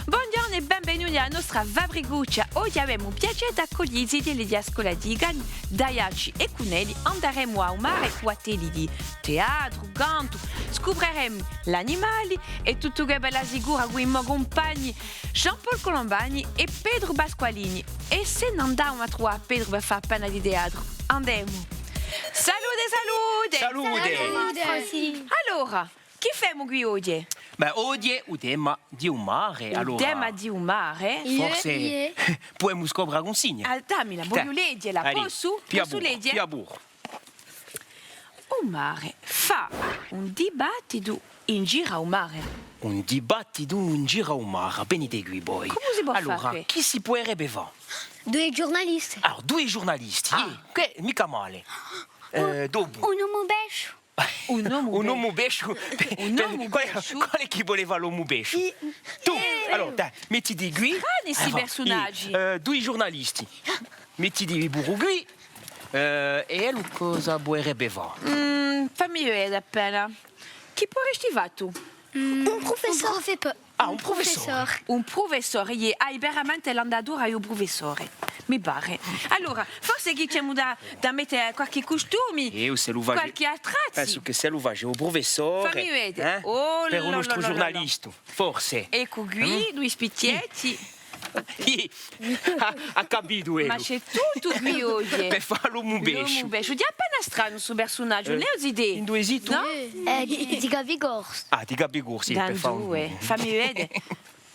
Buongiorno e benvenuti alla nostra Vabriguccia. Oggi abbiamo il piacere di accogliere delle scuole di Gani, Daiaci e Cunelli. Andremo a un mare con atelier di teatro, canto, scopriremo gli animali e tutto che bella sicura con i miei compagni Jean-Paul Colombani e Pedro Pasqualini. E se non andiamo a trovare Pedro per fare appena di teatro? Andiamo. Salute! Salute! Allora, che facciamo qui oggi? Beh, oggi è il tema di un mare, Il allora tema di un mare? forse possiamo scoprire un segno. Dammi, voglio leggerla, posso? Posso leggere? Piabur. Un mare fa un dibattito in giro al mare. Un dibattito in giro al mare, bene di qui, boy. Come si può allora, fare? chi si potrebbe fare? Due giornalisti. Allora, due giornalisti, che mica male. Dopo. Un uomo bescio. Un uomo bescio. Un uomo bescio? Quale chi voleva l'uomo bescio? Tu, allora, dai, mettiti qui. Strani sti personaggi. Due giornalisti. Mettiti burro qui. E lui cosa vorrebbe fare? Fammi vedere appena. Chi potresti fare tu? Un professor. Un professore. Un professore, hai veramente l'andatura e un professore. Mi pare. Allora, forse che c'è da mettere qualche costume, E se lo va qualche attrazzi. penso che se lo va un professore. Fammi vedere. Oh, per un no, nostro no, no, no. giornalista, forse. Ecco qui, due spicchietti. Ha capito, Ma c'è tutto qui oggi. Per fare l'uomo bescio. L'uomo bescio. Di appena strano questo personaggio, non ho idee. In due esiti? No? Di Gavigors. Ti capisco, sì, Dan per fare due, fammi vedere.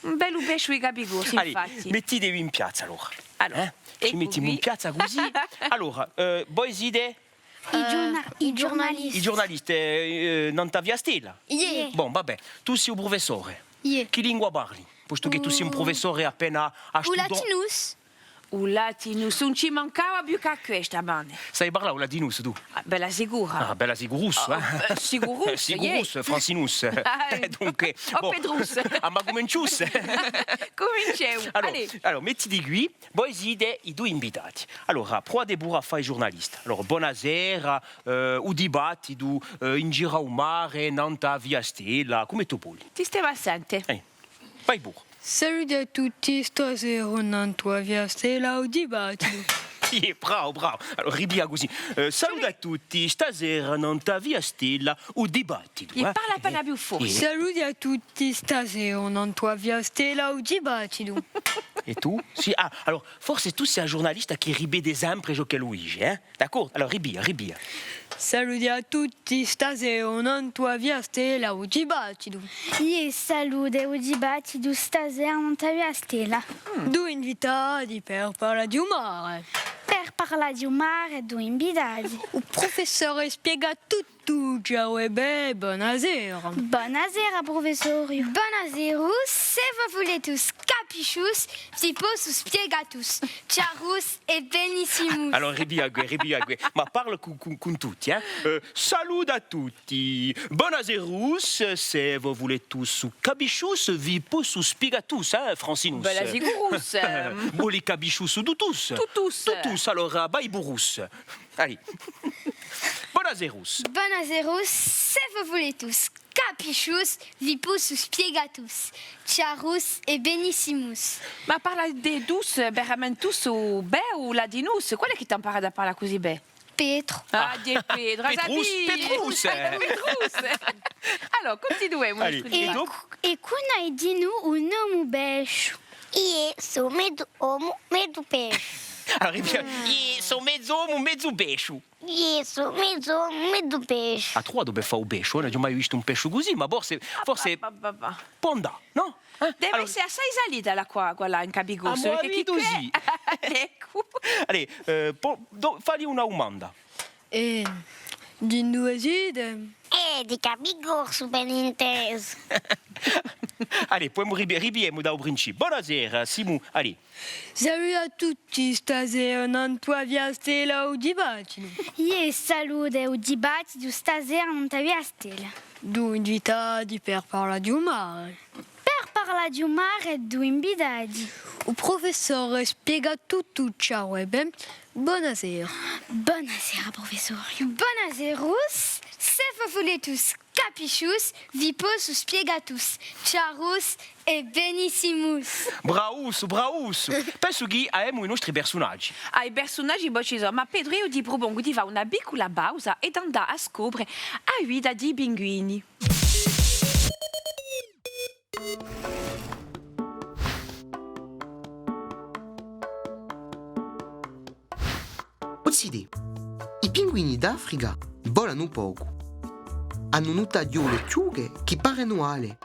Un bello bescio di Gabigorsi, infatti. Mettitevi in piazza allora. Allora, Ci ecco mettiamo qui. in piazza così. Allora, voi siete I giornalisti. i giornalisti non ti via stella? Yeah. Bon, vabbè, tu sei un professore. Yeah. Che lingua parli? Posto che tu sei un professore appena a O studiato. latinus. Un latinus, non ci mancava più che questa, bene. Sai parlare un latinus tu? Bella sicura. Ah, bella sicurus, Sicurus, Sicurus, francinus. Dunque, O Pedrus. A Magumencius. Cominciamo. Allora, mettiti qui, voi siete i due invitati. Allora, provate pure a fare i giornalisti. Allora, buonasera, un dibattito in giro al mare, Nanta, via Stella, come tu vuoi. Ti stiamo assente. Vai pure. Salut a tutti, stasera non tua via stella o dibattito. Bravo. Allora, ribia così. Saluto a tutti, stasera non ti via Stella o dibattito. E parla appena più forte. Saluti a tutti, stasera non tua via stella o dibattito. E tu? Sì, allora, forse tu sei un giornalista che ribede sempre ciò che Luigi, D'accordo? Allora, ribia. Saluti a tutti, stasera non tua via stella o dibattito. Io saluto o dibattito stasera non ti via stella. Due invitati per parlare di un mare. Per parlare di un mare, due invitati. Il professore spiega tutto, ciao e beh, buonasera. Buonasera, professore. Buonasera, se vous voulez tous capichus, vi posso spiegare tous. Ciarus e benissimus. Allora, ribia, ma parla con tutti, Saluto a tutti. Buonasera, se vous voulez tous capichus, vi posso spiegare tous, Francinus. Bella sicurus. Voli capichus du tous. Tutus, allora, vai burus. Allez. Buonasera. Buonasera, se vous voulez tous capichus, vi posso spiegare tous. Ciarus e benissimus. Ma parla dei dus, veramente tous o beh o ladinus? Qual è che ti impara da parlare così beh? Pietro. Di Pedro. Petrus. Allora, continuiamo. Allez. E kuna di nu un uomo bescio. Io sono mezzo uomo, mezzo pesce. Allora, ribia. Sono mezzo uomo, mezzo bescio. Io sono mezzo uomo, mezzo pesce. A trois dove fa un pesce, non ho mai visto un pesce così, ma forse può andare, no? Deve essere assai salita l'acqua quella in Capigorso. Ah, così. Ecco. Allez, fagli una domanda. Di due idee. Di Capigorso ben inteso. Allez, poi ribiamo da un principio. Buonasera, Simu. Allez. Salut a tutti, stasera non tua via stella o dibattito. Io saluto il dibattito stasera non ti via stella. Du invitati per parlare di un mare. Per parlare di un mare e due invitati. Il professore spiega tutto ciao e ben. Buonasera. Buonasera, professore. Buonasera, Rus. Se vous voulez tous capichus, vi posso spiega tous. Charus e benissimus. Braus. Penso che abbiamo i nostri personaggi. I personaggi ci sono, ma Pedro io di propongo di fare una piccola pausa ed andare a scoprire la vita di pinguini. Ozzidi, i pinguini d'Africa volano poco. Hanno un tagliole chiughe che paiono ale.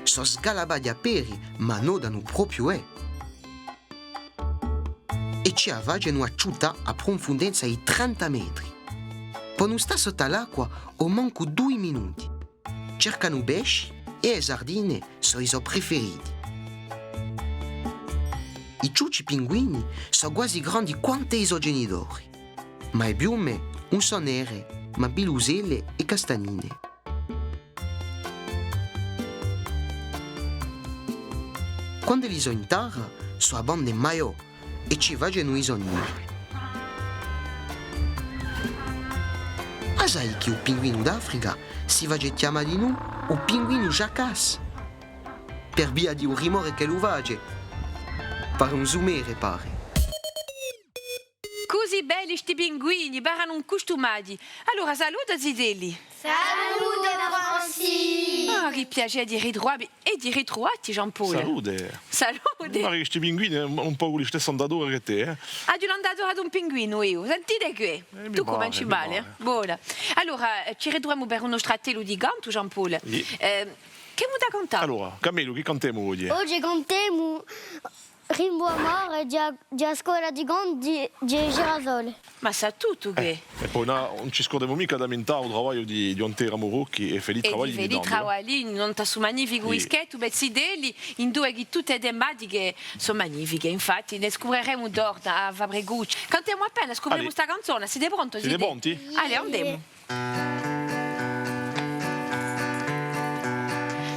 Sono sgalabati a peri, ma non danno proprio E ci avvagano a città a profondenza di 30 metri. Per non stare sotto l'acqua o manco 2 minuti. Cercano pesci e le sardine sono i loro preferiti. I ciucci pinguini sono quasi grandi quanto i loro genitori, ma le piume non sono nere, ma biluselle e castagnine. Quando li sono in terra, sono a bande maiò e ci vanno i sogni. Ma sai che il pinguino d'Africa si va a chiamare di noi il pinguino jacas? Per via di un rumore che lo vage. Pare un zumere, pare. Così belli sti pinguini, barano un costumati. Allora saluta Zideli. Saluto, Franci. Ah, che piacere di ritrovare e di ritrovati Jean-Paul. Salute. Salute. Guarda che questi pinguini hanno un po' con gli stessi andatori che te, Ah, io non ho dato un pinguino io. Sentite qui. mi Tu pare, cominci mi male. pare. Buona. Allora, ci ritroviamo per uno stratello di ganto, Jean-Paul. Sì. Che mi da contare? Allora, Camillo, che cantiamo oggi? Oggi cantiamo Rimbo Amore di scuola di Gondi di Girasole. Ma sa tutto qui. E poi non ci scordiamo mica da mentare il lavoro di Antera Morocchi e Felice E Travagli di di vedi Dando. travaglini, non ta su magnifico Sì. whisketto, bezzidelli, in due che tutte le tematiche sono magnifiche. Infatti, ne scopriremo d'oro a Fabregucci. Cantiamo appena, scopriamo Allez. sta canzone. Siete pronti? Siete pronti? Allez, andiamo.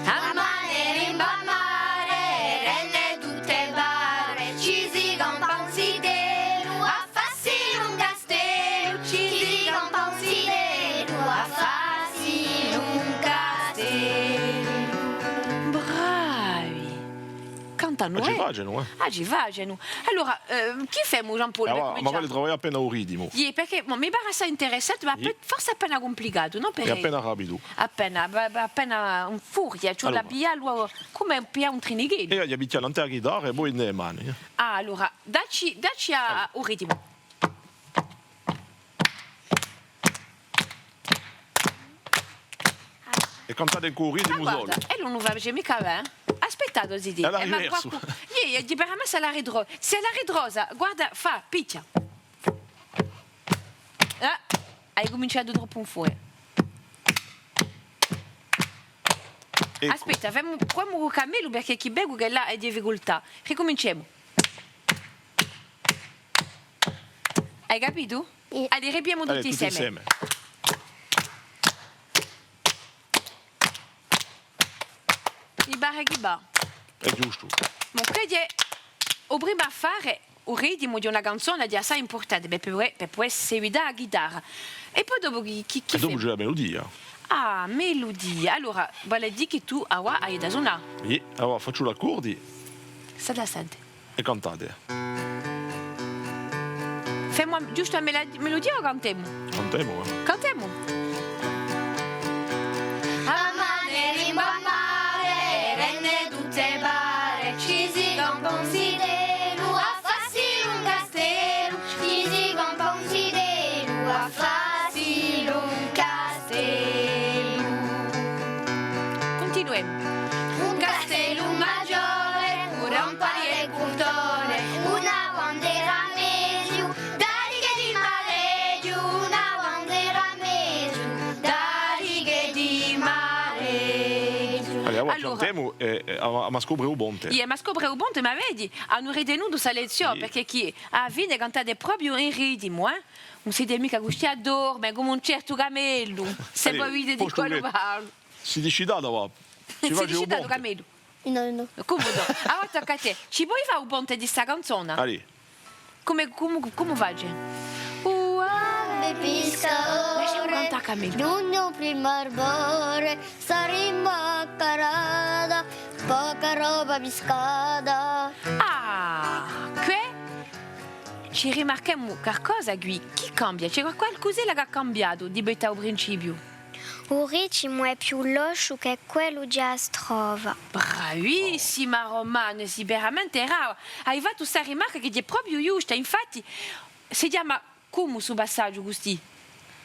A mare, in mare, renne tutte bare, ci si compra un sidero, a farsi un castello, ci si compra un sidero, a farsi un castello. Bravi! Cantano, Ma ci facciano, eh? Ah, ci facciano. Allora, chi famo Jean-Paul? per Allora, cominciare? magari troviamo appena un ridimo. Sì, perché mi pare assai interessante, ma Sì. forse appena complicato, no? Per E appena rapido. appena un furia, cioè Allora. la pigliarlo come un trinighello. E gli abitiamo l'antera chitarra e poi nelle mani. Ah, allora, dacci un ritmo. E cantate con un Ma ridimo solo. guarda, e non lo faccio mica bene. Aspettate, Zidi. È la ma riverso. Di per me se la ridrosa. Se la ridrosa, guarda, fa, picchia. Ah, hai cominciato troppo un fuoco. Ecco. Aspetta, facciamo un cammello perché chi bevo che là è difficoltà. Ricominciamo. Hai capito? Sì. Allora, ripiamo tutti Tutti insieme. I bar chi va. È giusto. Ma credo o prima a fare il ritmo di una canzone di assai importante per poi seguire la chitarra. E poi dopo chi E dopo fa? c'è la melodia. Ah, melodia. Allora, vuole dire che tu hai da suonare. E allora faccio l'accordi Sta da sente. e cantate. Fai giusto la melodia o cantiamo? Cantiamo, eh? Cantiamo. A mare, rimbo a mare, renne tutte bare, ci si compra un sidero, a farsi un castello, ci si compra un sidero, a farsi un castello. Continuiamo. Un castello maggiore, pure un pari e cultore, una bandera meglio, da righe di mare giù, una bandera meglio, da righe di mare. temo a scoprire un ponte. Ma scopre un ponte, ma vedi, hanno ritenuto questa lezione perché chi a fine cantate proprio in ritmo, non siete mica gusti a dormire come un certo camello, se voi vedete di quello parlo. Si decida va. Si decida il camello. No. Comodo. Allora tocca a te. Ci puoi fare un ponte di sta canzone? Allì. Come faccio? Ave Lasciamo pescaore, cantare camello. giugno prima arbore, saremmo carada, poca roba pescata. Ah, qui ci rimarchiamo qualcosa qui. Chi cambia? C'è qualcos'ella che ha cambiato di betta al principio? Il ritmo è più loscio che quello di Astrova. Bravissima Romana, sì, veramente raro. Hai fatto questa rimarca che è proprio giusta. Infatti, si chiama come su passaggio così?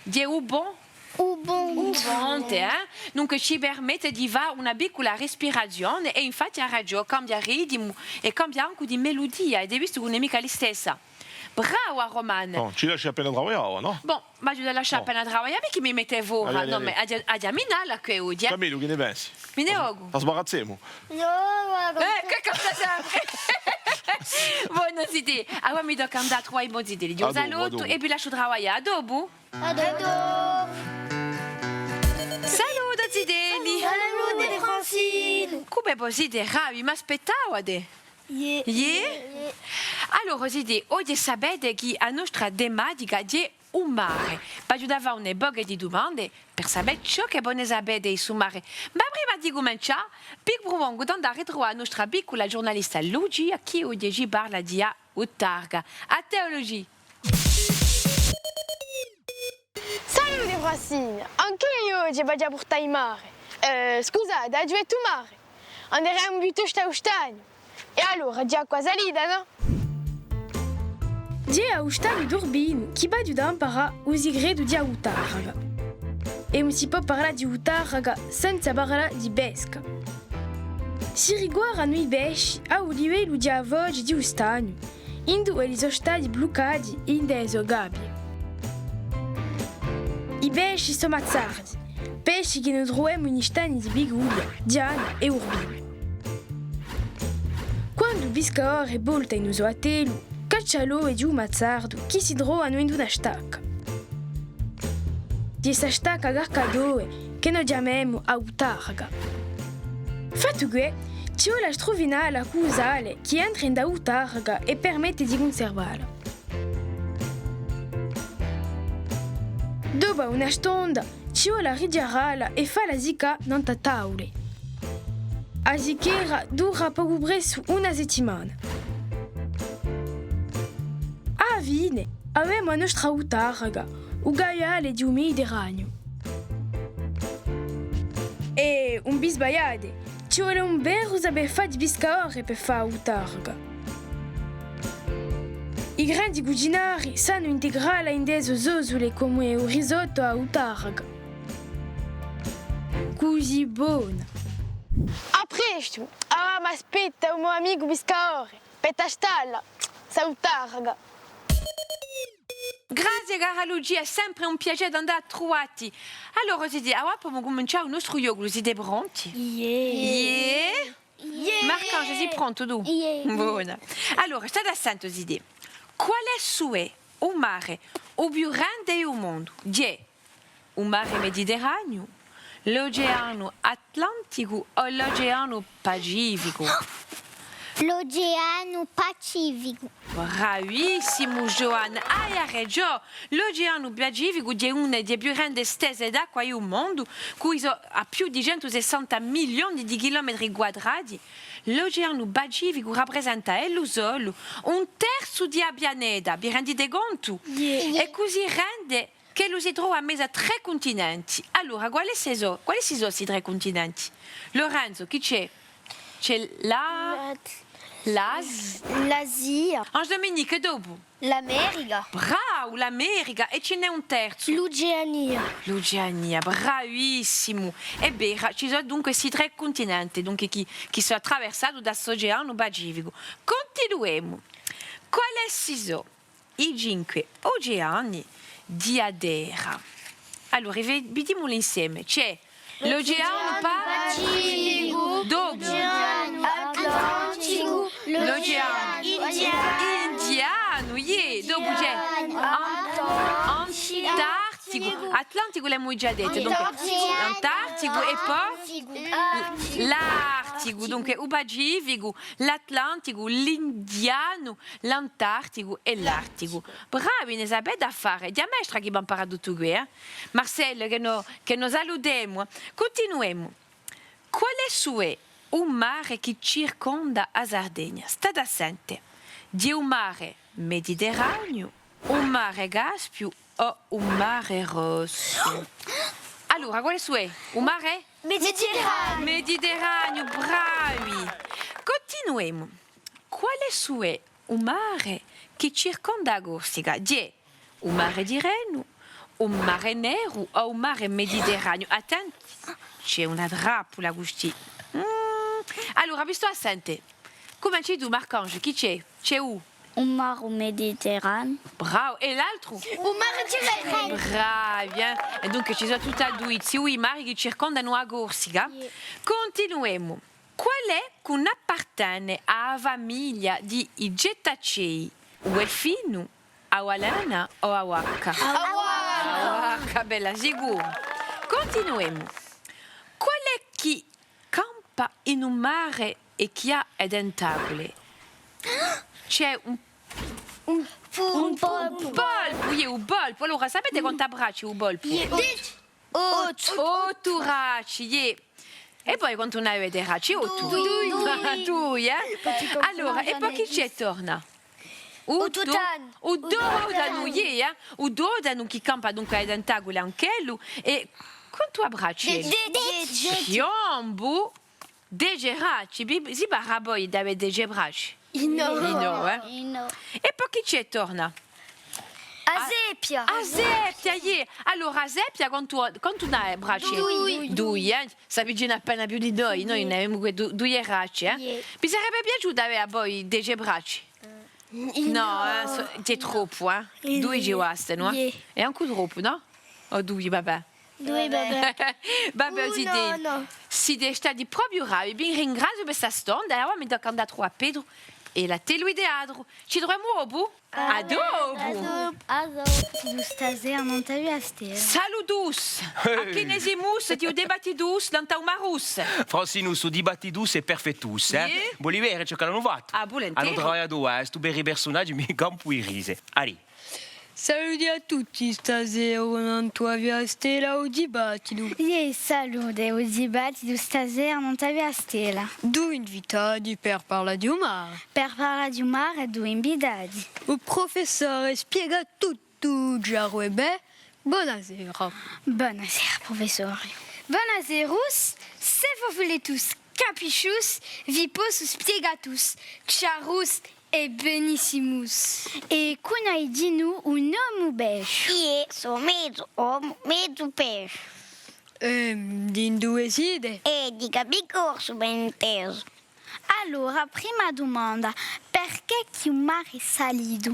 Di Ubon? Ubonte, Dunque ci permette di fare una piccola respirazione e infatti ha ragione, cambia ritmo e cambia anche di melodia ed hai visto che non è mica la stessa. Brava Romana. No, ci lasci appena lavorare, no? Bon, ma io la lascio appena lavorare perché mi mettevo ora. No, ma a Giamina che oggi. Camillo, che ne pensi? Mi ne ogo. La sbarazziamo? Che cosa sempre? Buona idea. Allora mi tocca andare a trovare i modi di Dio saluto e poi lascio lavorare. A dopo. Saluto Zideli. Saluto Francine. Come potete ravi? Mi aspettavo te. Yeah. Allora, Zideli, oggi sapete che la nostra tematica è un mare. Ma io devo una boga di domande per sapere ciò che voi sapete sul mare. Ma prima di cominciare, vi propongo di andare a trovare la nostra piccola giornalista Luigi, che oggi ci parla di Utarga. A te, Luigi. Salve Francine, anche io oggi vado a portare in mare. Scusate, oggi è tu mare. Andremo piuttosto a Ustagno. E allora, già qua salita, no? Dia a Ustagno d'Urbino, chi va da imparare i segreti di Utarga. E non si può parlare di Utarga senza parlare di pesca. Si riguardano i pesci a livello di avoggi di Ustagno, in dove sono stati bloccati in delle gabbie. I pesci sono mazzardi, pesci che non troviamo in stagni di Biguglia, Diana e Urbino. Quando il pescatore volta in uso a telo, caccialo e di un mazzardo che si trovano in una stacca. Di questa stacca garcadoe che noi chiamiamo a Utarga. Fatto che, ci vuole strofinare la causale che entra in da Utarga e permette di conservarla. Dopo una stonda, ci vuole rigirarla e fa la zicca non ta tavole. La zicchera dura poco presso una settimana. A fine, abbiamo la nostra Utarga, un gaiale di un Mediterraneo. E un bisbaiade, ci vuole un vero saper fare di pescatore per fare Utarga. I grandi cucinari sanno integrarla in delle zozole come il risotto a Utarga. Così buona. A presto! Ah, mi aspetta un mio amico pescatore. Per tastarla. Utarga. Grazie cara Luigi, è sempre un piacere andare a trovarti. Allora, Zideli, ora possiamo cominciare il nostro yoga. Siete pronti? Yeah. Marcange, sei pronto tu? Buona. Allora, state attento, Zideli. Qual è un mare o più grande del mondo? È un mare Mediterraneo, l'Oceano Atlantico o l'Oceano Pacifico? L'Oceano Pacifico. Bravissimo, Joanna. Hai ragione. L'Oceano Pacifico è una delle più grandi stese d'acqua del mondo, che ha più di 160 milioni di chilometri quadrati. L'Oceano Pacifico rappresenta lo solo un terzo del pianeta. Vi rendete conto? E così rende che lo si trova a mezzo a 3 continenti. Allora, quali sono questi 3 continenti? Lorenzo, chi c'è? C'è L'Asia. Ange Dominique, dopo? L'America. Bravo, l'America. E ce n'è un terzo? L'Oceania, bravissimo. E beh, ci sono dunque questi 3 continenti dunque, che sono attraversati dall'Oceano Pacifico. Continuiamo. Quali sono i 5 oceani di Adera? Allora, vediamoli insieme. C'è l'Oceano Pacifico, L'Oceano Atlantico, l'Oceano Indiano, dopo c'è Antartico. Atlantico l'abbiamo già detto, dunque l'Antartico e poi l'Artico, dunque il Pacifico, l'Atlantico, l'Indiano, l'Antartico e l'Artico. Bravi, ne sapete a fare, di a mestra che abbiamo imparato tutto qui, Marcello, che noi salutiamo. Continuiamo. Qual è un mare che circonda la Sardegna? State assente. Di un mare Mediterraneo, un mare Caspio o un mare Rosso? Allora, qual è un mare? Mediterraneo. Mediterraneo, bravi. Continuiamo. Qual è un mare che circonda la Corsica? Di un mare di Reno, un mare nero o un mare Mediterraneo? Attenti, c'è una trappola così. Allora, vi sto assente. Come c'è tu, Marcange? Chi c'è? C'è où? Un mare Mediterraneo. Bravo. E l'altro? Un mare Tirreno. Bravi. E dunque ci sono tutti e due i mari che circondano la Corsica. Continuiamo. Qual è che non appartiene alla famiglia di Cetacei? Delfino, a Walana o a Wacca? A Wacca, bella, sicuro. Continuiamo. Qual è che campa in un mare e che ha le tentacoli? C'è un polpo. Un polpo. Allora, sapete quanti braccia ha un polpo? 8 braccia. E poi quanto ne avete braccia? 8. Due. Allora, e poi chi c'è torna? O dodano che campa dunque ai tentacoli anche lui. E quanto ha braccia? Piombo. Dege braccia. Si parla poi di avere dege braccia. No. E poi chi c'è torna? Azepia. Allora, Azepia, quanto ne ha braccia? Due. Sapete appena più di noi ne abbiamo due braccia. Mi sarebbe piaciuto avere poi dege braccia? No, è troppo, Due ci bastano, È anche troppo, no? O due, vabbè. Vabbè, siete stati proprio bravi. Vi ringrazio per questa storia. Ora mi tocca andare a Pedro e la telu ideadro. Ci troviamo dopo? A dopo. Stasera non t'as vu a stella. Salutus. A Kinesimus, ti ho debattitus, non t'ho marus. Francinus, o dibattitus e perfettus, Sì. Bolivere, ciò che l'hanno fatto. Ah, volentieri. Hanno trovato stu bei personaggi, mi campo i rise. Allez. Saluti a tutti stasera, non t'ho vu a stella o dibattito. Salute, o dibattito stasera non t'ha vu a stella. Due invitati per parlare di un mare. Per parlare di un mare, due invitati. Il professore spiega tutto, chiaro e beh. Buonasera. Buonasera, professore. Buonasera, se vous voulez tous capichus, vipos spiegatus, charus e benissimus. E cunai di nu un nome beș. Sono mezzo uomo, mezzo pesce. Din due side. E di capicorso ben inteso. Allora, prima domanda, perché che un mare è salito?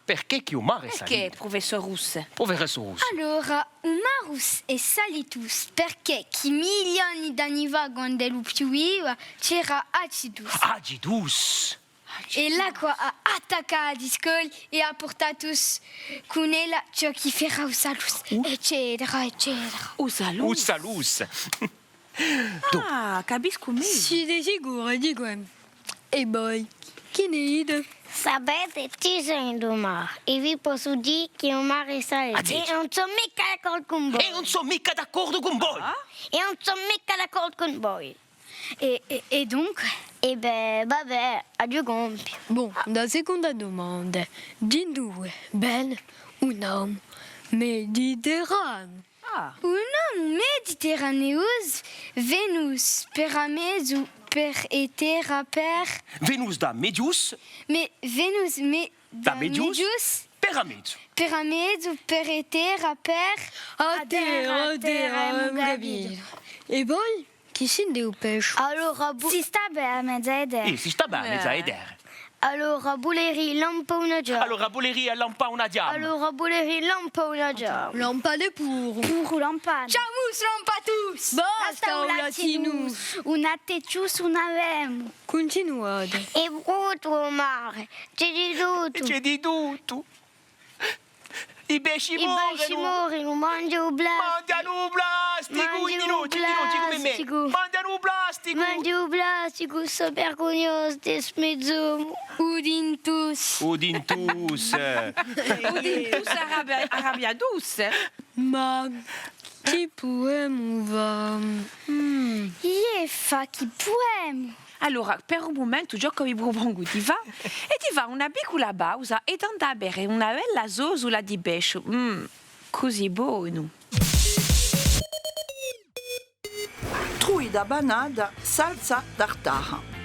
Perché che un mare è Perché, salito? professor Russ? Professor Russ. Allora, un marus è salitus perché che milioni d'anni fa quando ero più viva c'era acidus. Agidus. E l'acqua ha attaccato i scoli e ha portato con ella ciò che farà usalus, eccetera, eccetera. Usalus. Ussalus. Capisco meglio. Siete sicuri di quello? E poi, chi ne ride? Sapete, ci sono un mare e vi posso dire che un mare è salito. Sì. E non sono mica d'accordo con voi. E non sono mica d'accordo con voi. E non sono mica d'accordo con voi. E dunque? E beh, vabbè, a due compiti. Bon, la seconda domanda. Din due, ben, un uomo mediterraneo. Un homme mediterraneus, Venus, per amesu, per etera, per... Venus da Medius, Mais Venus, da Medius, per Amezzo. per amesu, per etera, per... A terra, hem capito. E poi, chi si deu pesce? Allora, Si sta bene a mezza idea. Si sta bene, Zaider. allora Bulleri, lampa una già. Allora, Boleria lampa una diamant. Allora Bulleri, lampa una già. Lampade puro. Pour lampade. Ciao tous, rompatus! Basta, Latinus! Una tecius una vemo. Continuate. E brutto mare. C'è di tutto. C'è di tutto. I pesci I pesci muoiono, mangiano plastico. Mangiano plastico, dici come me. Mangiano plastico. Mangiano plastico, so vergognoso, smezzo. Udintus! Udintus. Udintus arabiadus. Ma chi poemu va? Iefa, chi poem! Allora, per un momento gioco i burbongu ti va una piccola pausa e tenta a bere una bella zosola di pesce. Così buono. Druida banada, salsa tartare.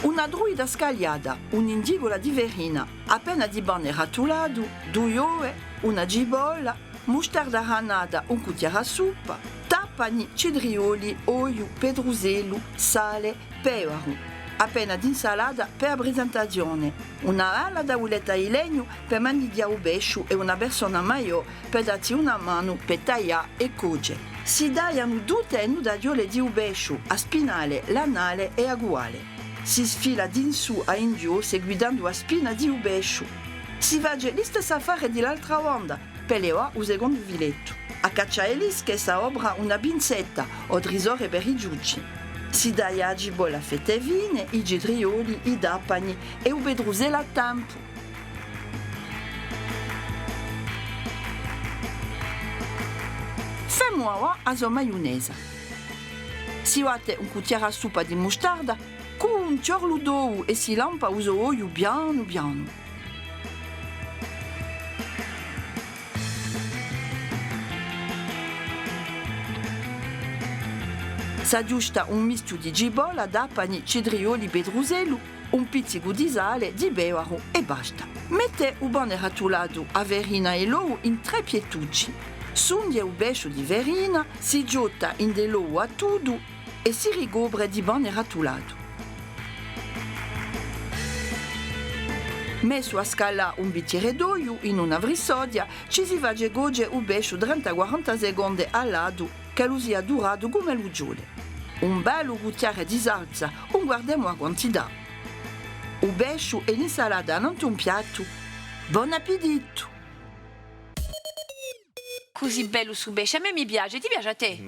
Una druida scagliata, un'indigola di verina, appena di pane ratulato, due ove, una gibolla, mostarda ranada, un cucchiaio a suppa, tapani, cedrioli, olio, pedruselo, sale, pecorino. Appena di insalata per presentazione, una ala da uletta di legno per mangiare il pesce e una persona maggiore per darti una mano per tagliare e cuocere. Si danno due tenni da diole di pesce, a spinale, l'anale e a guale. Si sfila di su a in giù seguendo la spina di pesce. Si va la stessa affare dell'altra onda, per levare il secondo filetto. A cacciare l'ische sa obra una pinzetta o trisore per i giudici. Si dà a gibolla fette vine, i gedrioli, i dappani e il pedrusel a tampo. Femo ora a sua maionese. Si mette un cucchiaio a suppa di mostarda con un ciorlo d'uovo e si lampa il suo olio piano piano. Si aggiusta un misto di gibolla, dappani, cedrioli, pedruselo, un pizzico di sale, di pecorino e basta. Mette il pane ratulato a verina e l'uovo in 3 piettucci. Sundia il pesce di verina, si giotta in dell'uovo a tutto e si ricopre di pane ratulato. Messo a scala un bicchiere d'olio in una vrisodia, ci si va a gocce il pesce 30-40 secondi al lato che lo sia durato come l'ugiole. Un bello cucchiaio di salsa, un guardiamo a quantità. Il pesce e l'insalata in un piatto. Buon appetito! Così bello su pesce, a me mi piace, ti piace a te?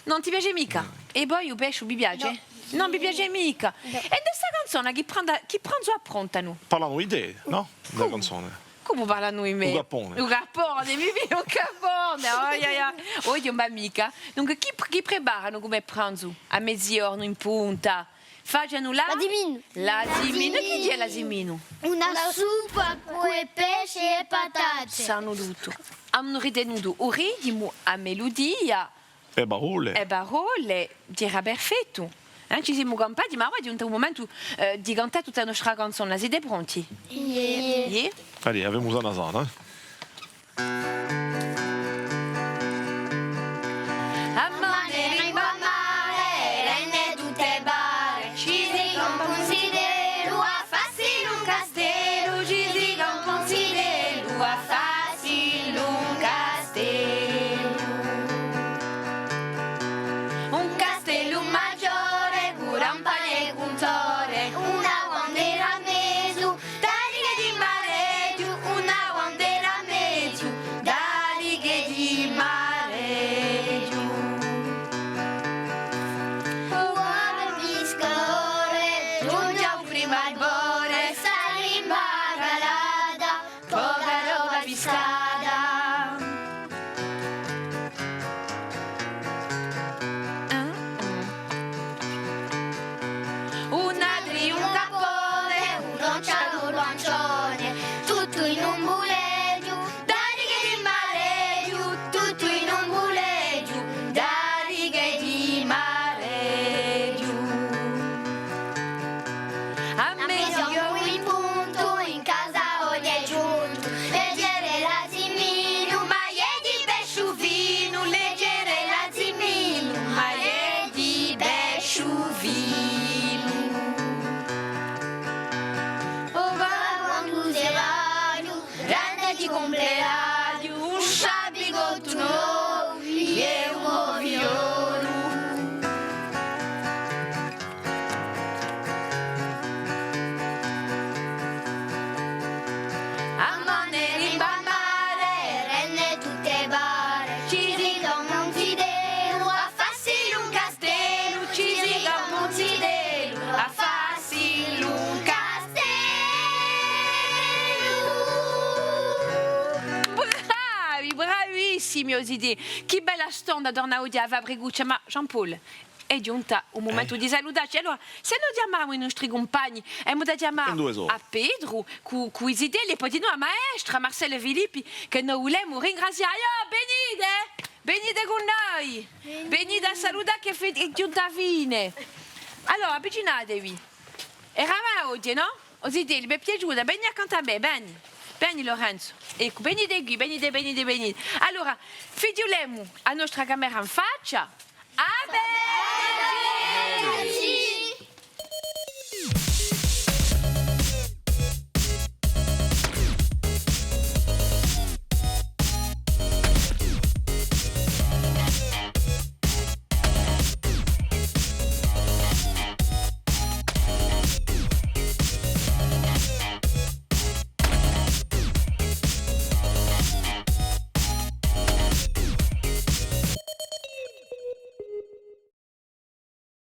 Non ti piace mica? E poi il pesce mi piace? No. Non mi piace mica. E questa canzone chi pranzo approntano? Parlano idee, no? Della canzone. Come parlano in me? Un gappone. Un gappone, mi viene un gappone. Oggi un mica. Dunque, chi preparano come pranzo? A mezzogiorno in punta? Facciano L'azimino. L'azimino. Chi è l'azimino? Una suppa con pesce e patate. Sanno tutto. Hanno ritenuto un ritmo a melodia E parole. e parole, dirà perfetto. Ci siamo campati, ma ora è diventato un momento di cantare tutta la nostra canzone. Siete pronti? Yeah. Allez, avevamo una sana, bellissimi idee. Che bella stonda donna Odia a Vabriguccia, ma Jean-Paul, è giunta un momento di salutarci. Allora, se noi chiamiamo i nostri compagni, abbiamo da chiamare a Pedro, con i idee, e poi di noi a maestra Marcella Filippi, che noi vogliamo ringraziare. Venite con noi, venite a salutare che è giunta fine. Allora, avvicinatevi. Eravamo oggi, no? Così vi è piaciuta, vieni accanto a me, vieni Lorenzo. Ecco, venite qui, venite. Allora, figliolemo a nostra camera in faccia. Amen!